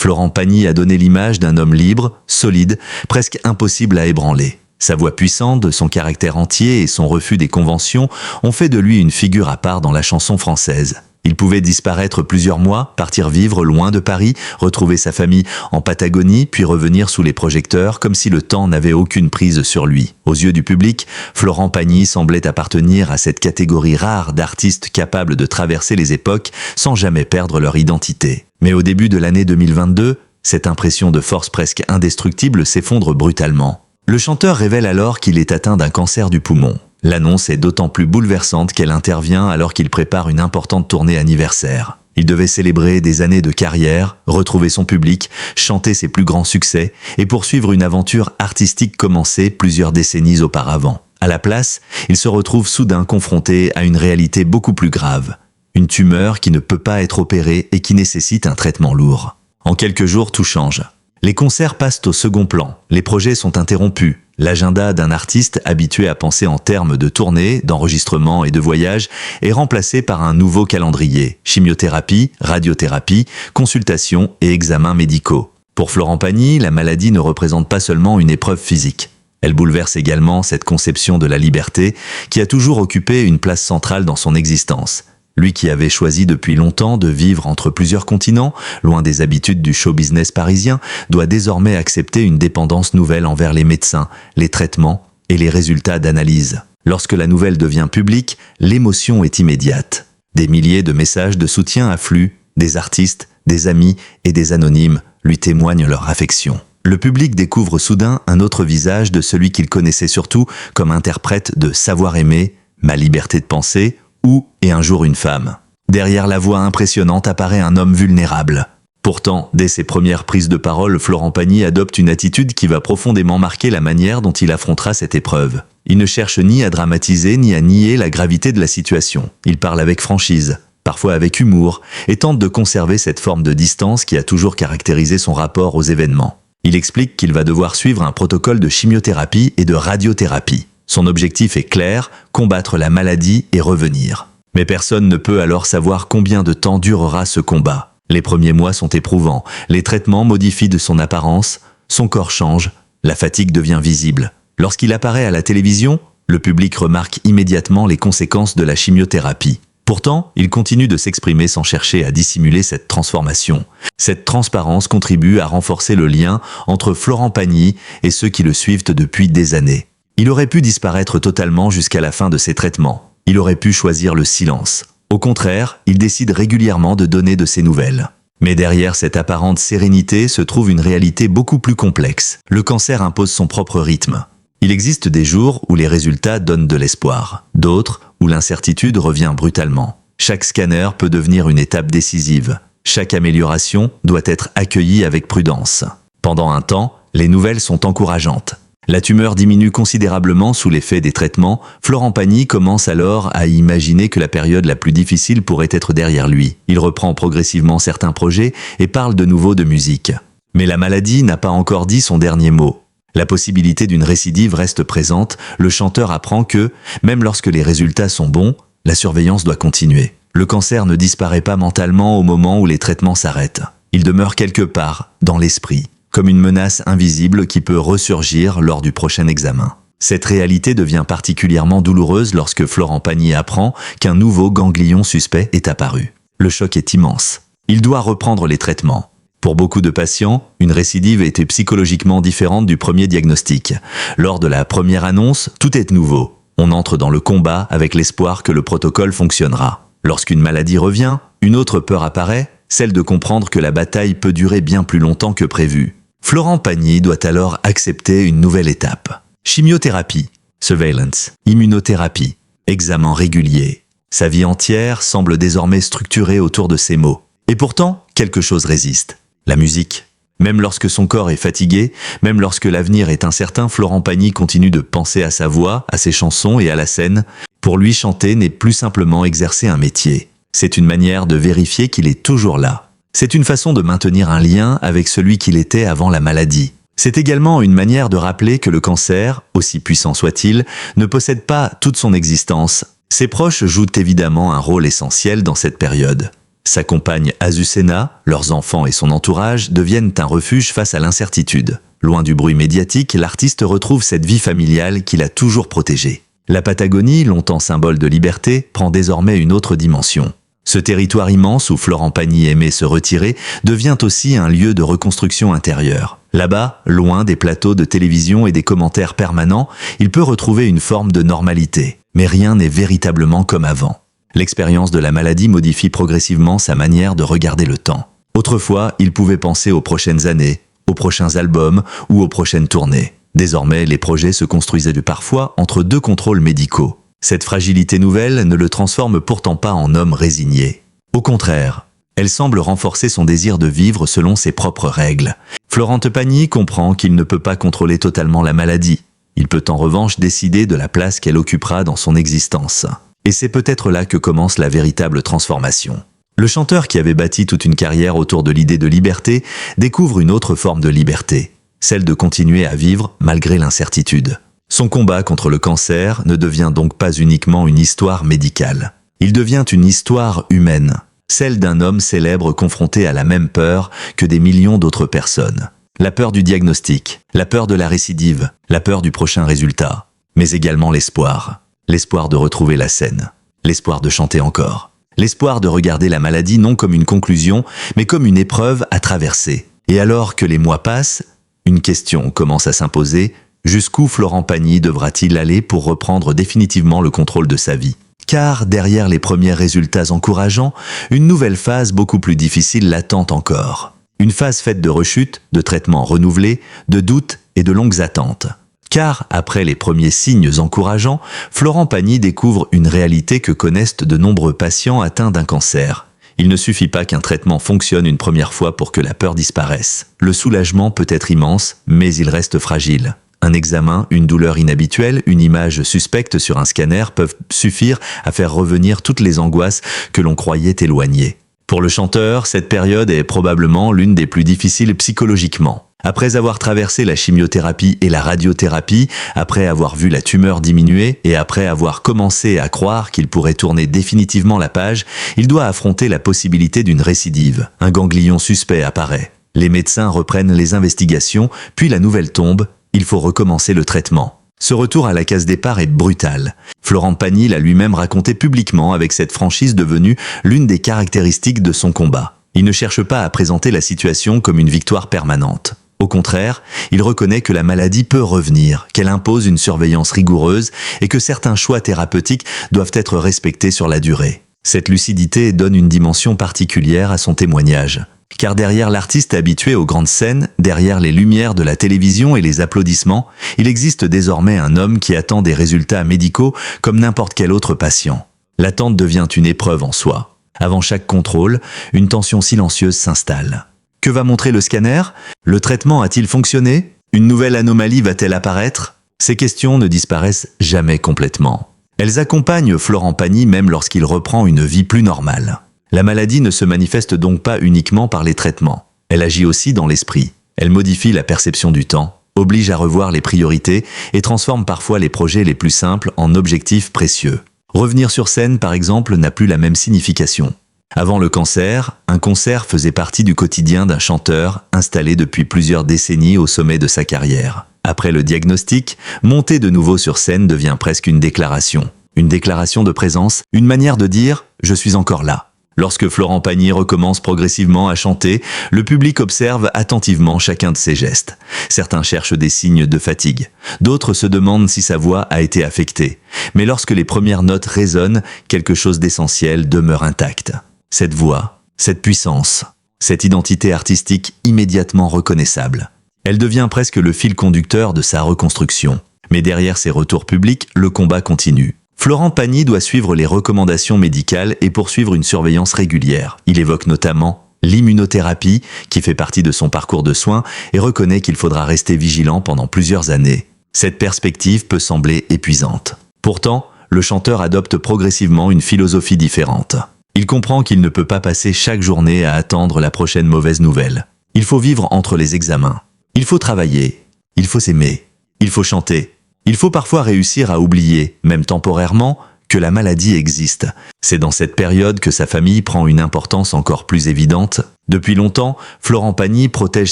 Florent Pagny a donné l'image d'un homme libre, solide, presque impossible à ébranler. Sa voix puissante, son caractère entier et son refus des conventions ont fait de lui une figure à part dans la chanson française. Il pouvait disparaître plusieurs mois, partir vivre loin de Paris, retrouver sa famille en Patagonie, puis revenir sous les projecteurs comme si le temps n'avait aucune prise sur lui. Aux yeux du public, Florent Pagny semblait appartenir à cette catégorie rare d'artistes capables de traverser les époques sans jamais perdre leur identité. Mais au début de l'année 2022, cette impression de force presque indestructible s'effondre brutalement. Le chanteur révèle alors qu'il est atteint d'un cancer du poumon. L'annonce est d'autant plus bouleversante qu'elle intervient alors qu'il prépare une importante tournée anniversaire. Il devait célébrer des années de carrière, retrouver son public, chanter ses plus grands succès et poursuivre une aventure artistique commencée plusieurs décennies auparavant. À la place, il se retrouve soudain confronté à une réalité beaucoup plus grave. Une tumeur qui ne peut pas être opérée et qui nécessite un traitement lourd. En quelques jours, tout change. Les concerts passent au second plan, les projets sont interrompus. L'agenda d'un artiste habitué à penser en termes de tournées, d'enregistrements et de voyages est remplacé par un nouveau calendrier. Chimiothérapie, radiothérapie, consultations et examens médicaux. Pour Florent Pagny, la maladie ne représente pas seulement une épreuve physique. Elle bouleverse également cette conception de la liberté qui a toujours occupé une place centrale dans son existence. Lui qui avait choisi depuis longtemps de vivre entre plusieurs continents, loin des habitudes du show business parisien, doit désormais accepter une dépendance nouvelle envers les médecins, les traitements et les résultats d'analyse. Lorsque la nouvelle devient publique, l'émotion est immédiate. Des milliers de messages de soutien affluent, des artistes, des amis et des anonymes lui témoignent leur affection. Le public découvre soudain un autre visage de celui qu'il connaissait surtout comme interprète de Savoir aimer, Ma liberté de penser, ou Et un jour une femme. Derrière la voix impressionnante apparaît un homme vulnérable. Pourtant, dès ses premières prises de parole, Florent Pagny adopte une attitude qui va profondément marquer la manière dont il affrontera cette épreuve. Il ne cherche ni à dramatiser ni à nier la gravité de la situation. Il parle avec franchise, parfois avec humour, et tente de conserver cette forme de distance qui a toujours caractérisé son rapport aux événements. Il explique qu'il va devoir suivre un protocole de chimiothérapie et de radiothérapie. Son objectif est clair, combattre la maladie et revenir. Mais personne ne peut alors savoir combien de temps durera ce combat. Les premiers mois sont éprouvants, les traitements modifient de son apparence, son corps change, la fatigue devient visible. Lorsqu'il apparaît à la télévision, le public remarque immédiatement les conséquences de la chimiothérapie. Pourtant, il continue de s'exprimer sans chercher à dissimuler cette transformation. Cette transparence contribue à renforcer le lien entre Florent Pagny et ceux qui le suivent depuis des années. Il aurait pu disparaître totalement jusqu'à la fin de ses traitements. Il aurait pu choisir le silence. Au contraire, il décide régulièrement de donner de ses nouvelles. Mais derrière cette apparente sérénité se trouve une réalité beaucoup plus complexe. Le cancer impose son propre rythme. Il existe des jours où les résultats donnent de l'espoir, d'autres où l'incertitude revient brutalement. Chaque scanner peut devenir une étape décisive. Chaque amélioration doit être accueillie avec prudence. Pendant un temps, les nouvelles sont encourageantes. La tumeur diminue considérablement sous l'effet des traitements. Florent Pagny commence alors à imaginer que la période la plus difficile pourrait être derrière lui. Il reprend progressivement certains projets et parle de nouveau de musique. Mais la maladie n'a pas encore dit son dernier mot. La possibilité d'une récidive reste présente. Le chanteur apprend que, même lorsque les résultats sont bons, la surveillance doit continuer. Le cancer ne disparaît pas mentalement au moment où les traitements s'arrêtent. Il demeure quelque part, dans l'esprit, comme une menace invisible qui peut ressurgir lors du prochain examen. Cette réalité devient particulièrement douloureuse lorsque Florent Pagny apprend qu'un nouveau ganglion suspect est apparu. Le choc est immense. Il doit reprendre les traitements. Pour beaucoup de patients, une récidive était psychologiquement différente du premier diagnostic. Lors de la première annonce, tout est nouveau. On entre dans le combat avec l'espoir que le protocole fonctionnera. Lorsqu'une maladie revient, une autre peur apparaît, celle de comprendre que la bataille peut durer bien plus longtemps que prévu. Florent Pagny doit alors accepter une nouvelle étape. Chimiothérapie, surveillance, immunothérapie, examen régulier. Sa vie entière semble désormais structurée autour de ces mots. Et pourtant, quelque chose résiste. La musique. Même lorsque son corps est fatigué, même lorsque l'avenir est incertain, Florent Pagny continue de penser à sa voix, à ses chansons et à la scène. Pour lui, chanter n'est plus simplement exercer un métier. C'est une manière de vérifier qu'il est toujours là. C'est une façon de maintenir un lien avec celui qu'il était avant la maladie. C'est également une manière de rappeler que le cancer, aussi puissant soit-il, ne possède pas toute son existence. Ses proches jouent évidemment un rôle essentiel dans cette période. Sa compagne Azucena, leurs enfants et son entourage deviennent un refuge face à l'incertitude. Loin du bruit médiatique, l'artiste retrouve cette vie familiale qu'il a toujours protégée. La Patagonie, longtemps symbole de liberté, prend désormais une autre dimension. Ce territoire immense où Florent Pagny aimait se retirer devient aussi un lieu de reconstruction intérieure. Là-bas, loin des plateaux de télévision et des commentaires permanents, il peut retrouver une forme de normalité. Mais rien n'est véritablement comme avant. L'expérience de la maladie modifie progressivement sa manière de regarder le temps. Autrefois, il pouvait penser aux prochaines années, aux prochains albums ou aux prochaines tournées. Désormais, les projets se construisaient parfois entre deux contrôles médicaux. Cette fragilité nouvelle ne le transforme pourtant pas en homme résigné. Au contraire, elle semble renforcer son désir de vivre selon ses propres règles. Florent Pagny comprend qu'il ne peut pas contrôler totalement la maladie. Il peut en revanche décider de la place qu'elle occupera dans son existence. Et c'est peut-être là que commence la véritable transformation. Le chanteur qui avait bâti toute une carrière autour de l'idée de liberté découvre une autre forme de liberté, celle de continuer à vivre malgré l'incertitude. Son combat contre le cancer ne devient donc pas uniquement une histoire médicale. Il devient une histoire humaine, celle d'un homme célèbre confronté à la même peur que des millions d'autres personnes. La peur du diagnostic, la peur de la récidive, la peur du prochain résultat, mais également l'espoir. L'espoir de retrouver la scène, l'espoir de chanter encore, l'espoir de regarder la maladie non comme une conclusion, mais comme une épreuve à traverser. Et alors que les mois passent, une question commence à s'imposer. Jusqu'où Florent Pagny devra-t-il aller pour reprendre définitivement le contrôle de sa vie? Car derrière les premiers résultats encourageants, une nouvelle phase beaucoup plus difficile l'attend encore. Une phase faite de rechutes, de traitements renouvelés, de doutes et de longues attentes. Car, après les premiers signes encourageants, Florent Pagny découvre une réalité que connaissent de nombreux patients atteints d'un cancer. Il ne suffit pas qu'un traitement fonctionne une première fois pour que la peur disparaisse. Le soulagement peut être immense, mais il reste fragile. Un examen, une douleur inhabituelle, une image suspecte sur un scanner peuvent suffire à faire revenir toutes les angoisses que l'on croyait éloignées. Pour le chanteur, cette période est probablement l'une des plus difficiles psychologiquement. Après avoir traversé la chimiothérapie et la radiothérapie, après avoir vu la tumeur diminuer et après avoir commencé à croire qu'il pourrait tourner définitivement la page, il doit affronter la possibilité d'une récidive. Un ganglion suspect apparaît. Les médecins reprennent les investigations, puis la nouvelle tombe. Il faut recommencer le traitement. Ce retour à la case départ est brutal. Florent Pagny l'a lui-même raconté publiquement avec cette franchise devenue l'une des caractéristiques de son combat. Il ne cherche pas à présenter la situation comme une victoire permanente. Au contraire, il reconnaît que la maladie peut revenir, qu'elle impose une surveillance rigoureuse et que certains choix thérapeutiques doivent être respectés sur la durée. Cette lucidité donne une dimension particulière à son témoignage. Car derrière l'artiste habitué aux grandes scènes, derrière les lumières de la télévision et les applaudissements, il existe désormais un homme qui attend des résultats médicaux comme n'importe quel autre patient. L'attente devient une épreuve en soi. Avant chaque contrôle, une tension silencieuse s'installe. Que va montrer le scanner? Le traitement a-t-il fonctionné? Une nouvelle anomalie va-t-elle apparaître? Ces questions ne disparaissent jamais complètement. Elles accompagnent Florent Pagny même lorsqu'il reprend une vie plus normale. La maladie ne se manifeste donc pas uniquement par les traitements. Elle agit aussi dans l'esprit. Elle modifie la perception du temps, oblige à revoir les priorités et transforme parfois les projets les plus simples en objectifs précieux. Revenir sur scène, par exemple, n'a plus la même signification. Avant le cancer, un concert faisait partie du quotidien d'un chanteur installé depuis plusieurs décennies au sommet de sa carrière. Après le diagnostic, monter de nouveau sur scène devient presque une déclaration. Une déclaration de présence, une manière de dire « je suis encore là ». Lorsque Florent Pagny recommence progressivement à chanter, le public observe attentivement chacun de ses gestes. Certains cherchent des signes de fatigue, d'autres se demandent si sa voix a été affectée. Mais lorsque les premières notes résonnent, quelque chose d'essentiel demeure intact. Cette voix, cette puissance, cette identité artistique immédiatement reconnaissable. Elle devient presque le fil conducteur de sa reconstruction. Mais derrière ces retours publics, le combat continue. Florent Pagny doit suivre les recommandations médicales et poursuivre une surveillance régulière. Il évoque notamment l'immunothérapie, qui fait partie de son parcours de soins, et reconnaît qu'il faudra rester vigilant pendant plusieurs années. Cette perspective peut sembler épuisante. Pourtant, le chanteur adopte progressivement une philosophie différente. Il comprend qu'il ne peut pas passer chaque journée à attendre la prochaine mauvaise nouvelle. Il faut vivre entre les examens. Il faut travailler. Il faut s'aimer. Il faut chanter. Il faut parfois réussir à oublier, même temporairement, que la maladie existe. C'est dans cette période que sa famille prend une importance encore plus évidente. Depuis longtemps, Florent Pagny protège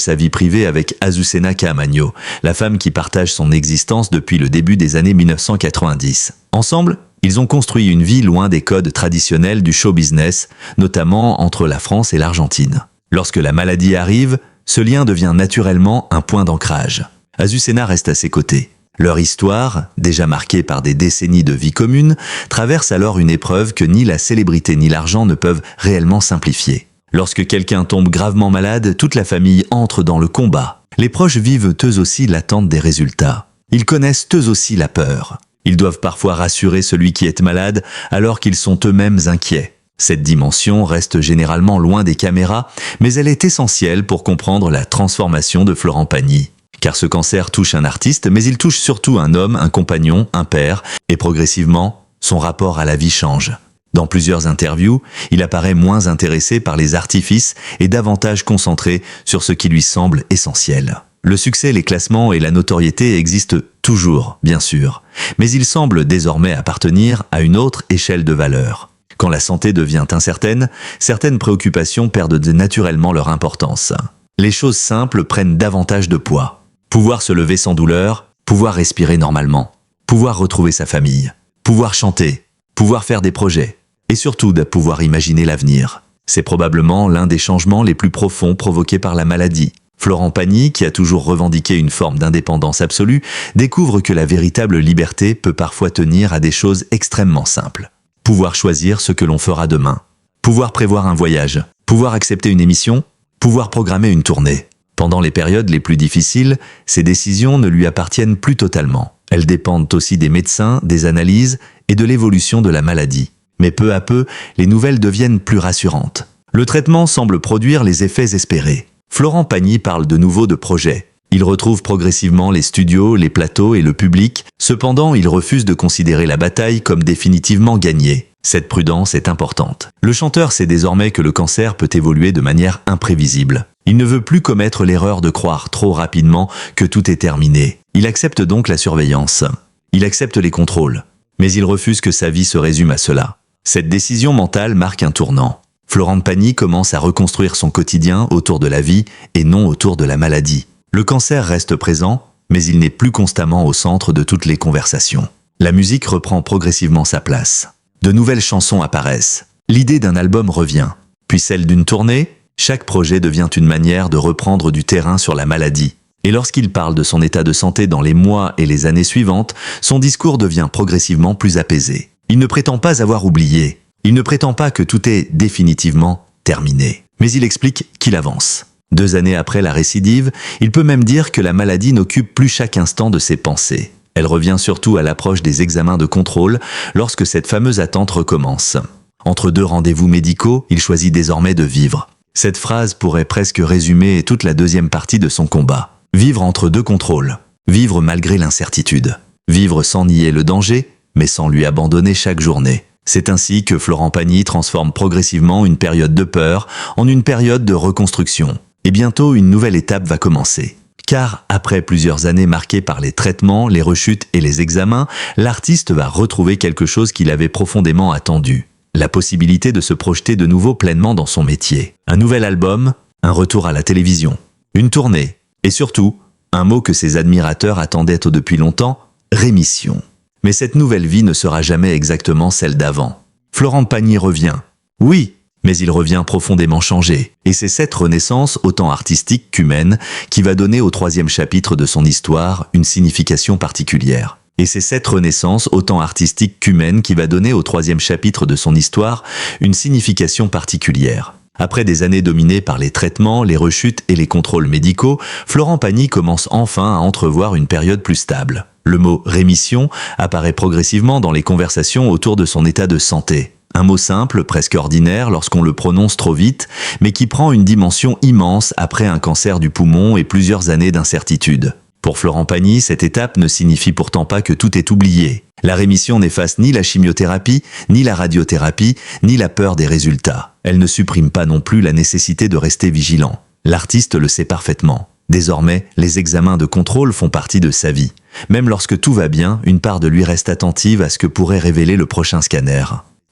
sa vie privée avec Azucena Caamaño, la femme qui partage son existence depuis le début des années 1990. Ensemble, ils ont construit une vie loin des codes traditionnels du show business, notamment entre la France et l'Argentine. Lorsque la maladie arrive, ce lien devient naturellement un point d'ancrage. Azucena reste à ses côtés. Leur histoire, déjà marquée par des décennies de vie commune, traverse alors une épreuve que ni la célébrité ni l'argent ne peuvent réellement simplifier. Lorsque quelqu'un tombe gravement malade, toute la famille entre dans le combat. Les proches vivent eux aussi l'attente des résultats. Ils connaissent eux aussi la peur. Ils doivent parfois rassurer celui qui est malade alors qu'ils sont eux-mêmes inquiets. Cette dimension reste généralement loin des caméras, mais elle est essentielle pour comprendre la transformation de Florent Pagny. Car ce cancer touche un artiste, mais il touche surtout un homme, un compagnon, un père, et progressivement, son rapport à la vie change. Dans plusieurs interviews, il apparaît moins intéressé par les artifices et davantage concentré sur ce qui lui semble essentiel. Le succès, les classements et la notoriété existent toujours, bien sûr, mais il semble désormais appartenir à une autre échelle de valeurs. Quand la santé devient incertaine, certaines préoccupations perdent naturellement leur importance. Les choses simples prennent davantage de poids. Pouvoir se lever sans douleur, pouvoir respirer normalement, pouvoir retrouver sa famille, pouvoir chanter, pouvoir faire des projets, et surtout de pouvoir imaginer l'avenir. C'est probablement l'un des changements les plus profonds provoqués par la maladie. Florent Pagny, qui a toujours revendiqué une forme d'indépendance absolue, découvre que la véritable liberté peut parfois tenir à des choses extrêmement simples. Pouvoir choisir ce que l'on fera demain, pouvoir prévoir un voyage, pouvoir accepter une émission, pouvoir programmer une tournée. Pendant les périodes les plus difficiles, ces décisions ne lui appartiennent plus totalement. Elles dépendent aussi des médecins, des analyses et de l'évolution de la maladie. Mais peu à peu, les nouvelles deviennent plus rassurantes. Le traitement semble produire les effets espérés. Florent Pagny parle de nouveau de projets. Il retrouve progressivement les studios, les plateaux et le public. Cependant, il refuse de considérer la bataille comme définitivement gagnée. Cette prudence est importante. Le chanteur sait désormais que le cancer peut évoluer de manière imprévisible. Il ne veut plus commettre l'erreur de croire trop rapidement que tout est terminé. Il accepte donc la surveillance. Il accepte les contrôles. Mais il refuse que sa vie se résume à cela. Cette décision mentale marque un tournant. Florent Pagny commence à reconstruire son quotidien autour de la vie et non autour de la maladie. Le cancer reste présent, mais il n'est plus constamment au centre de toutes les conversations. La musique reprend progressivement sa place. De nouvelles chansons apparaissent. L'idée d'un album revient. Puis celle d'une tournée. Chaque projet devient une manière de reprendre du terrain sur la maladie. Et lorsqu'il parle de son état de santé dans les mois et les années suivantes, son discours devient progressivement plus apaisé. Il ne prétend pas avoir oublié. Il ne prétend pas que tout est définitivement terminé. Mais il explique qu'il avance. 2 années après la récidive, il peut même dire que la maladie n'occupe plus chaque instant de ses pensées. Elle revient surtout à l'approche des examens de contrôle lorsque cette fameuse attente recommence. Entre 2 rendez-vous médicaux, il choisit désormais de vivre. Cette phrase pourrait presque résumer toute la deuxième partie de son combat. Vivre entre 2 contrôles. Vivre malgré l'incertitude. Vivre sans nier le danger, mais sans lui abandonner chaque journée. C'est ainsi que Florent Pagny transforme progressivement une période de peur en une période de reconstruction. Et bientôt, une nouvelle étape va commencer. Car, après plusieurs années marquées par les traitements, les rechutes et les examens, l'artiste va retrouver quelque chose qu'il avait profondément attendu. La possibilité de se projeter de nouveau pleinement dans son métier. Un nouvel album, un retour à la télévision, une tournée, et surtout, un mot que ses admirateurs attendaient depuis longtemps, rémission. Mais cette nouvelle vie ne sera jamais exactement celle d'avant. Florent Pagny revient. Oui, mais il revient profondément changé. Et c'est cette renaissance, autant artistique qu'humaine, qui va donner au 3e chapitre de son histoire une signification particulière. Et c'est cette renaissance, autant artistique qu'humaine, qui va donner au 3e chapitre de son histoire une signification particulière. Après des années dominées par les traitements, les rechutes et les contrôles médicaux, Florent Pagny commence enfin à entrevoir une période plus stable. Le mot « rémission » apparaît progressivement dans les conversations autour de son état de santé. Un mot simple, presque ordinaire lorsqu'on le prononce trop vite, mais qui prend une dimension immense après un cancer du poumon et plusieurs années d'incertitude. Pour Florent Pagny, cette étape ne signifie pourtant pas que tout est oublié. La rémission n'efface ni la chimiothérapie, ni la radiothérapie, ni la peur des résultats. Elle ne supprime pas non plus la nécessité de rester vigilant. L'artiste le sait parfaitement. Désormais, les examens de contrôle font partie de sa vie. Même lorsque tout va bien, une part de lui reste attentive à ce que pourrait révéler le prochain scanner.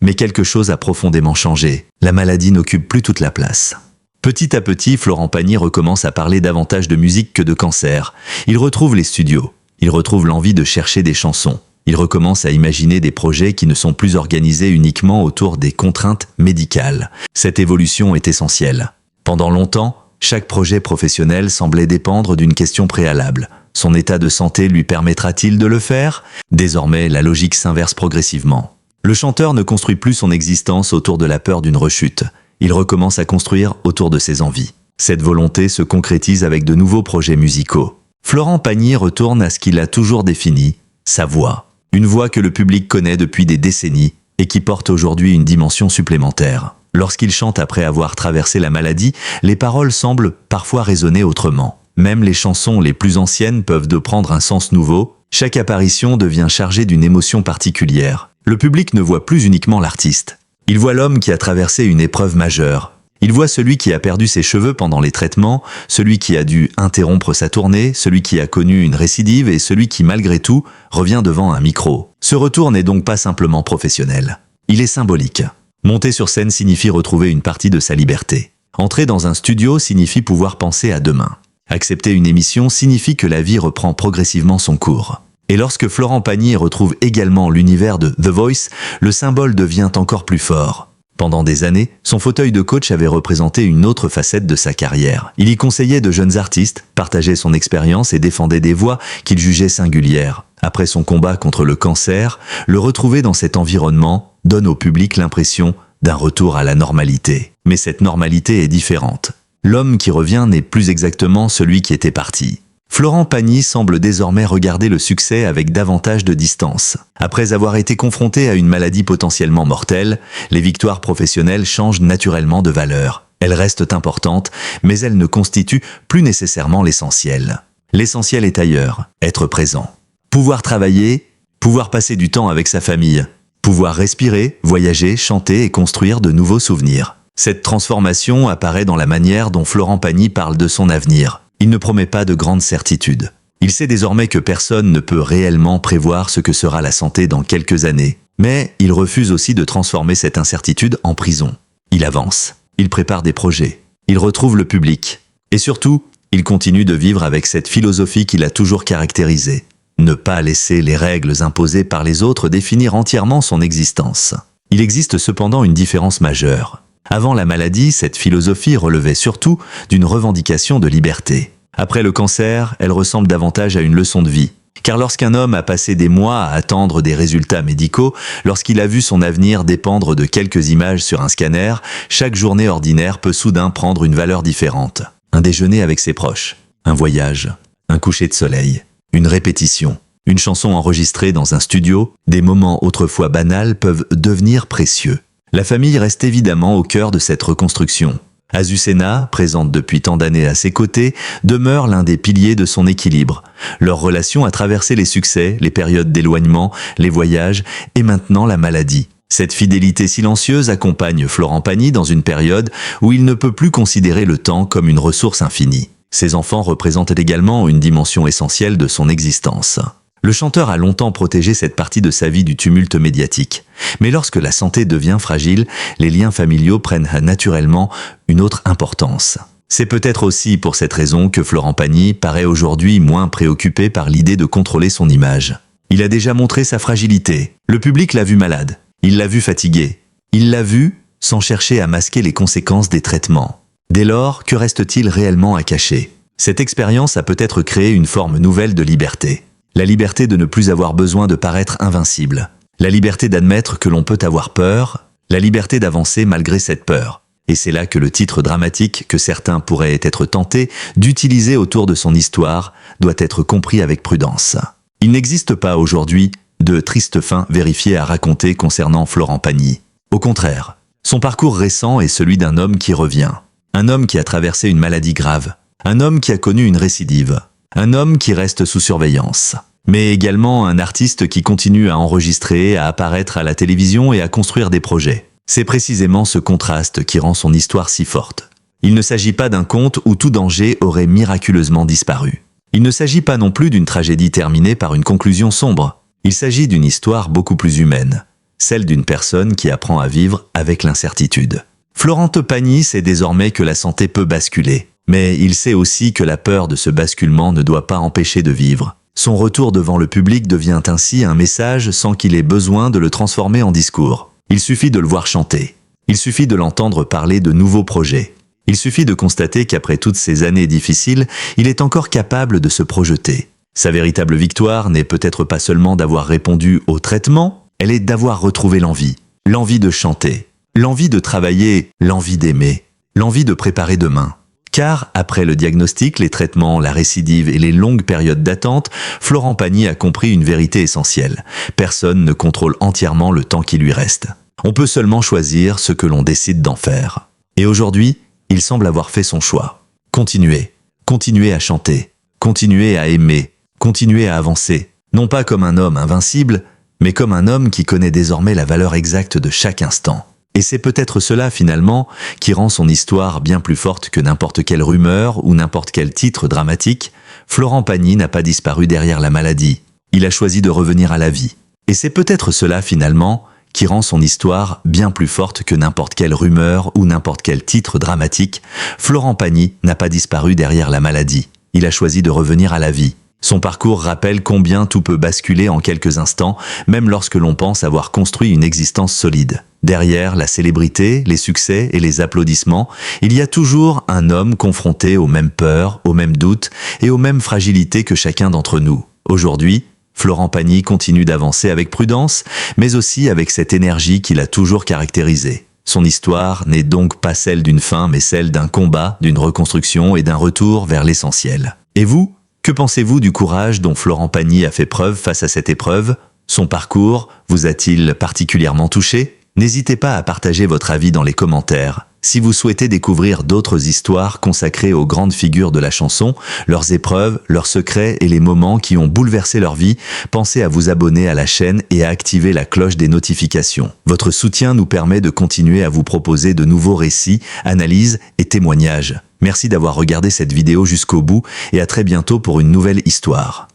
Mais quelque chose a profondément changé. La maladie n'occupe plus toute la place. Petit à petit, Florent Pagny recommence à parler davantage de musique que de cancer. Il retrouve les studios. Il retrouve l'envie de chercher des chansons. Il recommence à imaginer des projets qui ne sont plus organisés uniquement autour des contraintes médicales. Cette évolution est essentielle. Pendant longtemps, chaque projet professionnel semblait dépendre d'une question préalable. Son état de santé lui permettra-t-il de le faire? Désormais, la logique s'inverse progressivement. Le chanteur ne construit plus son existence autour de la peur d'une rechute. Il recommence à construire autour de ses envies. Cette volonté se concrétise avec de nouveaux projets musicaux. Florent Pagny retourne à ce qu'il a toujours défini, sa voix. Une voix que le public connaît depuis des décennies et qui porte aujourd'hui une dimension supplémentaire. Lorsqu'il chante après avoir traversé la maladie, les paroles semblent parfois résonner autrement. Même les chansons les plus anciennes peuvent prendre un sens nouveau. Chaque apparition devient chargée d'une émotion particulière. Le public ne voit plus uniquement l'artiste. Il voit l'homme qui a traversé une épreuve majeure. Il voit celui qui a perdu ses cheveux pendant les traitements, celui qui a dû interrompre sa tournée, celui qui a connu une récidive et celui qui, malgré tout, revient devant un micro. Ce retour n'est donc pas simplement professionnel. Il est symbolique. Monter sur scène signifie retrouver une partie de sa liberté. Entrer dans un studio signifie pouvoir penser à demain. Accepter une émission signifie que la vie reprend progressivement son cours. Et lorsque Florent Pagny retrouve également l'univers de The Voice, le symbole devient encore plus fort. Pendant des années, son fauteuil de coach avait représenté une autre facette de sa carrière. Il y conseillait de jeunes artistes, partageait son expérience et défendait des voix qu'il jugeait singulières. Après son combat contre le cancer, le retrouver dans cet environnement donne au public l'impression d'un retour à la normalité. Mais cette normalité est différente. L'homme qui revient n'est plus exactement celui qui était parti. Florent Pagny semble désormais regarder le succès avec davantage de distance. Après avoir été confronté à une maladie potentiellement mortelle, les victoires professionnelles changent naturellement de valeur. Elles restent importantes, mais elles ne constituent plus nécessairement l'essentiel. L'essentiel est ailleurs, être présent. Pouvoir travailler, pouvoir passer du temps avec sa famille, pouvoir respirer, voyager, chanter et construire de nouveaux souvenirs. Cette transformation apparaît dans la manière dont Florent Pagny parle de son avenir. Il ne promet pas de grandes certitudes. Il sait désormais que personne ne peut réellement prévoir ce que sera la santé dans quelques années. Mais il refuse aussi de transformer cette incertitude en prison. Il avance, il prépare des projets, il retrouve le public. Et surtout, il continue de vivre avec cette philosophie qu'il a toujours caractérisée. Ne pas laisser les règles imposées par les autres définir entièrement son existence. Il existe cependant une différence majeure. Avant la maladie, cette philosophie relevait surtout d'une revendication de liberté. Après le cancer, elle ressemble davantage à une leçon de vie. Car lorsqu'un homme a passé des mois à attendre des résultats médicaux, lorsqu'il a vu son avenir dépendre de quelques images sur un scanner, chaque journée ordinaire peut soudain prendre une valeur différente. Un déjeuner avec ses proches, un voyage, un coucher de soleil, une répétition, une chanson enregistrée dans un studio, des moments autrefois banals peuvent devenir précieux. La famille reste évidemment au cœur de cette reconstruction. Azucena, présente depuis tant d'années à ses côtés, demeure l'un des piliers de son équilibre. Leur relation a traversé les succès, les périodes d'éloignement, les voyages et maintenant la maladie. Cette fidélité silencieuse accompagne Florent Pagny dans une période où il ne peut plus considérer le temps comme une ressource infinie. Ses enfants représentent également une dimension essentielle de son existence. Le chanteur a longtemps protégé cette partie de sa vie du tumulte médiatique. Mais lorsque la santé devient fragile, les liens familiaux prennent naturellement une autre importance. C'est peut-être aussi pour cette raison que Florent Pagny paraît aujourd'hui moins préoccupé par l'idée de contrôler son image. Il a déjà montré sa fragilité. Le public l'a vu malade. Il l'a vu fatigué. Il l'a vu sans chercher à masquer les conséquences des traitements. Dès lors, que reste-t-il réellement à cacher? Cette expérience a peut-être créé une forme nouvelle de liberté. La liberté de ne plus avoir besoin de paraître invincible. La liberté d'admettre que l'on peut avoir peur. La liberté d'avancer malgré cette peur. Et c'est là que le titre dramatique que certains pourraient être tentés d'utiliser autour de son histoire doit être compris avec prudence. Il n'existe pas aujourd'hui de triste fin vérifiée à raconter concernant Florent Pagny. Au contraire, son parcours récent est celui d'un homme qui revient. Un homme qui a traversé une maladie grave. Un homme qui a connu une récidive. Un homme qui reste sous surveillance. Mais également un artiste qui continue à enregistrer, à apparaître à la télévision et à construire des projets. C'est précisément ce contraste qui rend son histoire si forte. Il ne s'agit pas d'un conte où tout danger aurait miraculeusement disparu. Il ne s'agit pas non plus d'une tragédie terminée par une conclusion sombre. Il s'agit d'une histoire beaucoup plus humaine, celle d'une personne qui apprend à vivre avec l'incertitude. Florent Pagny sait désormais que la santé peut basculer, mais il sait aussi que la peur de ce basculement ne doit pas empêcher de vivre. Son retour devant le public devient ainsi un message sans qu'il ait besoin de le transformer en discours. Il suffit de le voir chanter. Il suffit de l'entendre parler de nouveaux projets. Il suffit de constater qu'après toutes ces années difficiles, il est encore capable de se projeter. Sa véritable victoire n'est peut-être pas seulement d'avoir répondu au traitement, elle est d'avoir retrouvé l'envie. L'envie de chanter, l'envie de travailler, l'envie d'aimer, l'envie de préparer demain. Car, après le diagnostic, les traitements, la récidive et les longues périodes d'attente, Florent Pagny a compris une vérité essentielle. Personne ne contrôle entièrement le temps qui lui reste. On peut seulement choisir ce que l'on décide d'en faire. Et aujourd'hui, il semble avoir fait son choix. Continuez. Continuez à chanter. Continuez à aimer. Continuez à avancer. Non pas comme un homme invincible, mais comme un homme qui connaît désormais la valeur exacte de chaque instant. Et c'est peut-être cela, finalement, qui rend son histoire bien plus forte que n'importe quelle rumeur ou n'importe quel titre dramatique. Florent Pagny n'a pas disparu derrière la maladie. Il a choisi de revenir à la vie. Et c'est peut-être cela, finalement, qui rend son histoire bien plus forte que n'importe quelle rumeur ou n'importe quel titre dramatique. Florent Pagny n'a pas disparu derrière la maladie. Il a choisi de revenir à la vie. Son parcours rappelle combien tout peut basculer en quelques instants, même lorsque l'on pense avoir construit une existence solide. Derrière la célébrité, les succès et les applaudissements, il y a toujours un homme confronté aux mêmes peurs, aux mêmes doutes et aux mêmes fragilités que chacun d'entre nous. Aujourd'hui, Florent Pagny continue d'avancer avec prudence, mais aussi avec cette énergie qui l'a toujours caractérisé. Son histoire n'est donc pas celle d'une fin, mais celle d'un combat, d'une reconstruction et d'un retour vers l'essentiel. Et vous, que pensez-vous du courage dont Florent Pagny a fait preuve face à cette épreuve? Son parcours vous a-t-il particulièrement touché? N'hésitez pas à partager votre avis dans les commentaires. Si vous souhaitez découvrir d'autres histoires consacrées aux grandes figures de la chanson, leurs épreuves, leurs secrets et les moments qui ont bouleversé leur vie, pensez à vous abonner à la chaîne et à activer la cloche des notifications. Votre soutien nous permet de continuer à vous proposer de nouveaux récits, analyses et témoignages. Merci d'avoir regardé cette vidéo jusqu'au bout et à très bientôt pour une nouvelle histoire.